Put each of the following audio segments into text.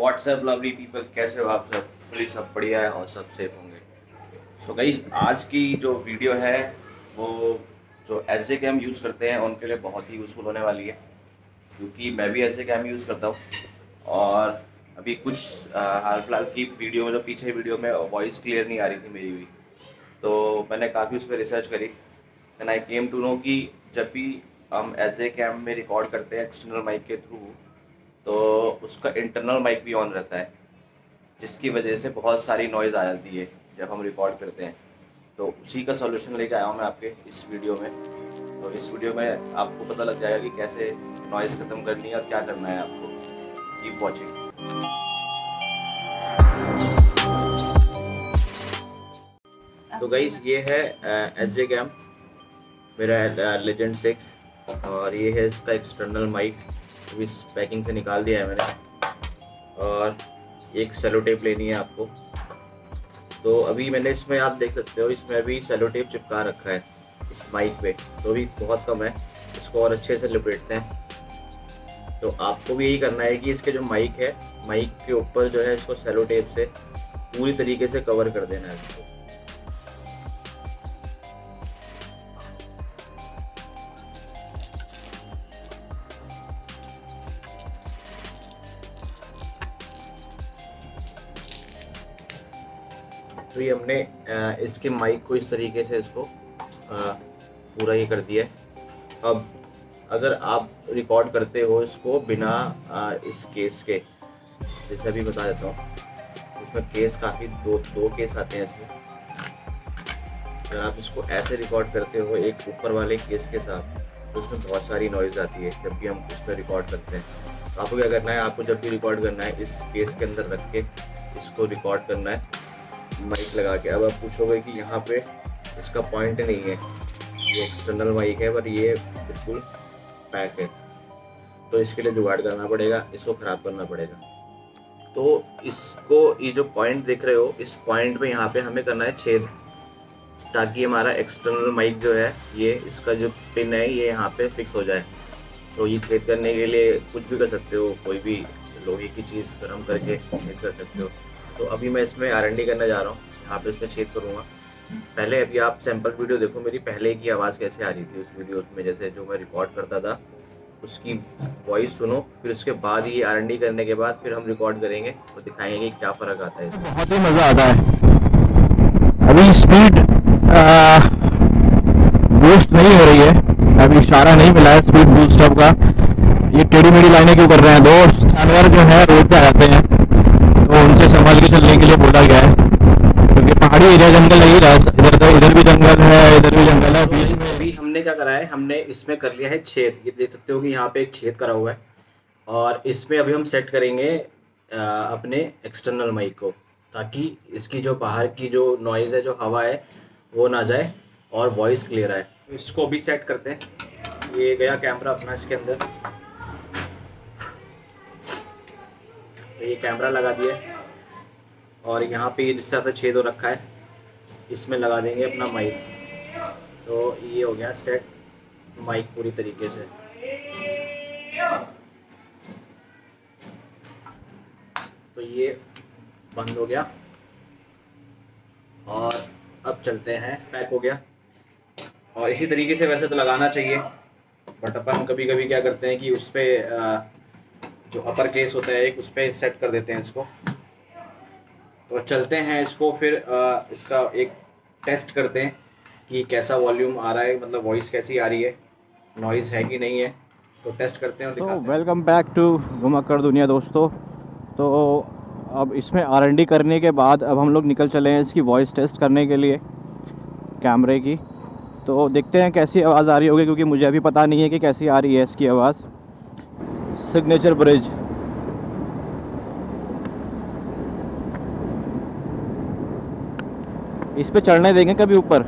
WhatsApp lovely people, कैसे हो आप सब? प्लीज सब बढ़िया है और सब सेफ होंगे। सो गाइस, आज की जो वीडियो है वो जो एस जे कैम यूज़ करते हैं उनके लिए बहुत ही यूज़फुल होने वाली है, क्योंकि मैं भी एस जे कैम यूज़ करता हूँ। और अभी कुछ हाल फिलहाल की वीडियो में, जो पीछे वीडियो में वॉइस क्लियर नहीं आ रही थी मेरी भी, तो मैंने काफ़ी उस पर रिसर्च करी and I came to know कि जब भी हम एस जे कैम में रिकॉर्ड करते हैं एक्सटर्नल माइक के थ्रू, तो उसका इंटरनल माइक भी ऑन रहता है, जिसकी वजह से बहुत सारी नॉइज़ आ जाती है जब हम रिकॉर्ड करते हैं। तो उसी का सॉल्यूशन लेके आया हूँ मैं आपके इस वीडियो में। तो इस वीडियो में आपको पता लग जाएगा कि कैसे नॉइज़ ख़त्म करनी है और क्या करना है आपको। Keep watching. तो गाइस, ये है एस जे कैम मेरा लेजेंड 6, और ये है इसका एक्सटर्नल माइक। तो इस पैकिंग से निकाल दिया है मैंने, और एक सेलो टेप लेनी है आपको। तो अभी मैंने इसमें, आप देख सकते हो, इसमें अभी सेलो टेप चिपका रखा है इस माइक पे, तो भी बहुत कम है। इसको और अच्छे से लपेटते हैं। तो आपको भी यही करना है कि इसके जो माइक है, माइक के ऊपर जो है इसको सेलो टेप से पूरी तरीके से कवर कर देना है इसको। तो ये हमने इसके माइक को इस तरीके से इसको पूरा ये कर दिया है। अब अगर आप रिकॉर्ड करते हो इसको बिना इस केस के, जैसे अभी बता देता हूँ, इसमें केस काफ़ी दो केस आते हैं इसमें। अगर आप इसको ऐसे रिकॉर्ड करते हो एक ऊपर वाले केस के साथ, तो उसमें बहुत सारी नॉइज़ आती है जब भी हम इसमें रिकॉर्ड करते हैं। तो आपको क्या करना है, आपको जब भी रिकॉर्ड करना है इस केस के अंदर रख के इसको रिकॉर्ड करना है माइक लगा के। अब आप पूछोगे कि यहाँ पे इसका पॉइंट नहीं है, ये एक्सटर्नल माइक है पर ये बिल्कुल पैक है, तो इसके लिए जुगाड़ करना पड़ेगा, इसको ख़राब करना पड़ेगा। तो इसको, ये जो पॉइंट देख रहे हो, इस पॉइंट पे यहाँ पे हमें करना है छेद, ताकि हमारा एक्सटर्नल माइक जो है, ये इसका जो पिन है ये यहाँ पे फिक्स हो जाए। तो ये छेद करने के लिए कुछ भी कर सकते हो, कोई भी लोहे की चीज़ गर्म करके छेद कर सकते हो। तो अभी मैं इसमें R&D करने जा रहा हूँ, यहाँ पे इसमें छेद करूँगा। पहले अभी आप सैम्पल वीडियो देखो मेरी, पहले की आवाज़ कैसे आ रही थी उस वीडियो में, जैसे जो मैं रिकॉर्ड करता था उसकी वॉइस सुनो। फिर उसके बाद ये R&D करने के बाद फिर हम रिकॉर्ड करेंगे और दिखाएंगे कि क्या फ़र्क आता है इसमें। बहुत ही मज़ा आता है। अभी स्पीड बूस्ट नहीं हो रही है, अभी इशारा नहीं मिला है स्पीड बूस्ट अप का। ये टेढ़ी मेढ़ी लाइनें क्यों कर रहे हैं? दो जानवर जो है रोड पे आ जाते हैं, तो उनसे संभाल के चलने के लिए बोला गया है, क्योंकि पहाड़ी एरिया जंगल नहीं रहा, इधर भी जंगल है, इधर भी जंगल है। बीच में अभी हमने क्या करा है, हमने इसमें कर लिया है छेद। ये देख सकते हो कि यहाँ पे एक छेद करा हुआ है, और इसमें अभी हम सेट करेंगे अपने एक्सटर्नल माइक को, ताकि इसकी जो बाहर की जो नॉइज़ है, जो हवा है, वो ना जाए और वॉइस क्लियर आए। इसको भी सेट करते हैं। ये गया कैमरा अपना इसके अंदर, तो ये कैमरा लगा दिया है, और यहाँ पे ये जिस तरह से छेद हो रखा है, इसमें लगा देंगे अपना माइक। तो ये हो गया सेट माइक पूरी तरीके से। तो ये बंद हो गया, और अब चलते हैं। पैक हो गया, और इसी तरीके से वैसे तो लगाना चाहिए, बट अपन कभी कभी क्या करते हैं कि उस पर जो अपर केस होता है एक, उस पर सेट कर देते हैं इसको। तो चलते हैं इसको फिर इसका एक टेस्ट करते हैं कि कैसा वॉल्यूम आ रहा है, मतलब वॉइस कैसी आ रही है, नॉइज़ है कि नहीं है। तो टेस्ट करते हैं और दिखाते हैं। वेलकम बैक टू घुमक्कड़ दुनिया दोस्तों। तो अब इसमें R&D करने के बाद अब हम लोग निकल चले हैं इसकी वॉइस टेस्ट करने के लिए कैमरे की। तो देखते हैं कैसी आवाज़ आ रही होगी, क्योंकि मुझे अभी पता नहीं है कि कैसी आ रही है इसकी आवाज़। सिग्नेचर ब्रिज, इस पे चढ़ने देंगे कभी ऊपर,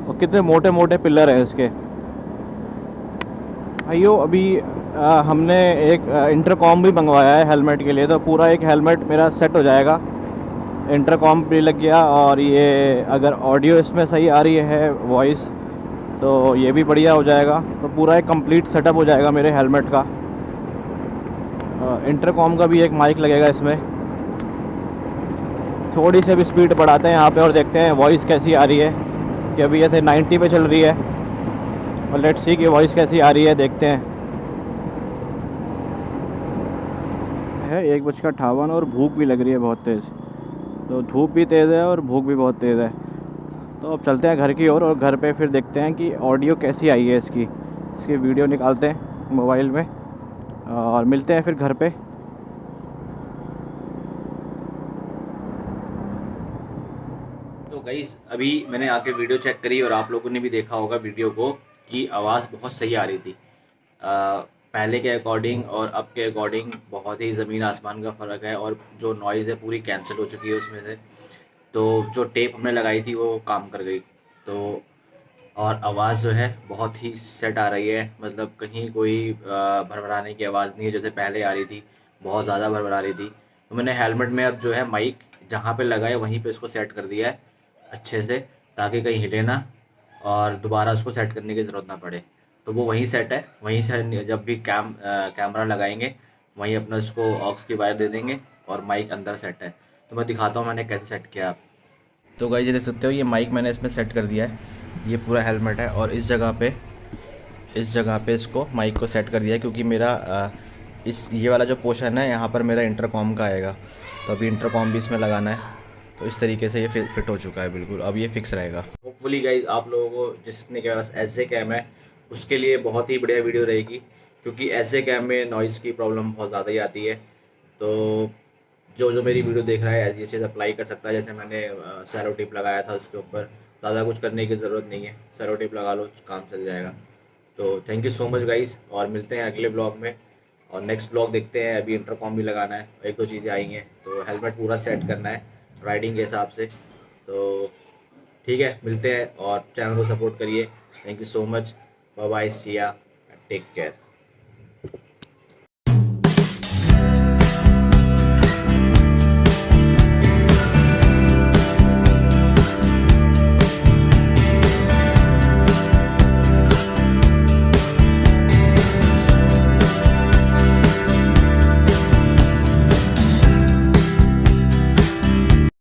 और कितने मोटे मोटे पिलर हैं इसके भाइयों। अभी हमने एक इंटरकॉम भी मंगवाया है हेलमेट के लिए, तो पूरा एक हेलमेट मेरा सेट हो जाएगा। इंटरकॉम भी लग गया, और ये अगर ऑडियो इसमें सही आ रही है वॉइस, तो ये भी बढ़िया हो जाएगा। तो पूरा एक कंप्लीट सेटअप हो जाएगा मेरे हेलमेट का। इंटरकॉम का भी एक माइक लगेगा इसमें। थोड़ी सी भी स्पीड बढ़ाते हैं यहाँ पे और देखते हैं वॉइस कैसी आ रही है, कि अभी ऐसे 90 पे चल रही है और लेट्स सी की वॉइस कैसी आ रही है, देखते हैं। है 1:58 और भूख भी लग रही है बहुत तेज़, तो धूप भी तेज़ है और भूख भी बहुत तेज़ है। तो अब चलते हैं घर की ओर और घर पे फिर देखते हैं कि ऑडियो कैसी आई है इसकी वीडियो निकालते हैं मोबाइल में और मिलते हैं फिर घर पे। तो गाइस अभी मैंने आके वीडियो चेक करी और आप लोगों ने भी देखा होगा वीडियो को कि आवाज़ बहुत सही आ रही थी। पहले के अकॉर्डिंग और अब के अकॉर्डिंग बहुत ही ज़मीन आसमान का फ़र्क है, और जो नॉइज़ है पूरी कैंसिल हो चुकी है उसमें से। तो जो टेप हमने लगाई थी वो काम कर गई। तो और आवाज़ जो है बहुत ही सेट आ रही है, मतलब कहीं कोई भरभराने की आवाज़ नहीं है जैसे पहले आ रही थी, बहुत ज़्यादा भरभरा रही थी। तो मैंने हेलमेट में अब जो है माइक जहाँ पे लगा है वहीं पे इसको सेट कर दिया है अच्छे से, ताकि कहीं हिले ना और दोबारा उसको सेट करने की ज़रूरत ना पड़े। तो वो वहीं सेट है, वहीं से जब भी कैमरा लगाएंगे वहीं अपना इसको ऑक्स की वायर दे देंगे और माइक अंदर सेट है। तो मैं दिखाता हूँ मैंने कैसे सेट किया। तो गाइस ये देख सकते हो, ये माइक मैंने इसमें सेट कर दिया है। ये पूरा हेलमेट है और इस जगह पे इसको माइक को सेट कर दिया है, क्योंकि मेरा इस ये वाला जो पोर्शन है यहाँ पर मेरा इंटरकॉम का आएगा। तो अभी इंटरकॉम भी इसमें लगाना है। तो इस तरीके से ये फिट हो चुका है बिल्कुल, अब ये फिक्स रहेगा। होपफुली गाइस आप लोगों को जिसने के पास एस जे कैम है उसके लिए बहुत ही बढ़िया वीडियो रहेगी, क्योंकि एस जे कैम में नॉइज़ की प्रॉब्लम बहुत ज़्यादा ही आती है। तो जो जो मेरी वीडियो देख रहा है ये चीज़ अप्लाई कर सकता है। जैसे मैंने सैलो टिप लगाया था उसके ऊपर, ज़्यादा कुछ करने की ज़रूरत नहीं है, सैलो टिप लगा लो काम चल जाएगा। तो thank you so much guys, और मिलते हैं अगले ब्लॉग में। और नेक्स्ट ब्लॉग देखते हैं, अभी इंटरकॉम भी लगाना है, एक दो चीज़ें आई हैं, तो हेलमेट पूरा सेट करना है राइडिंग के हिसाब से। तो ठीक है, मिलते हैं और चैनल को सपोर्ट करिए। Thank you so much, bye bye, see ya, take care.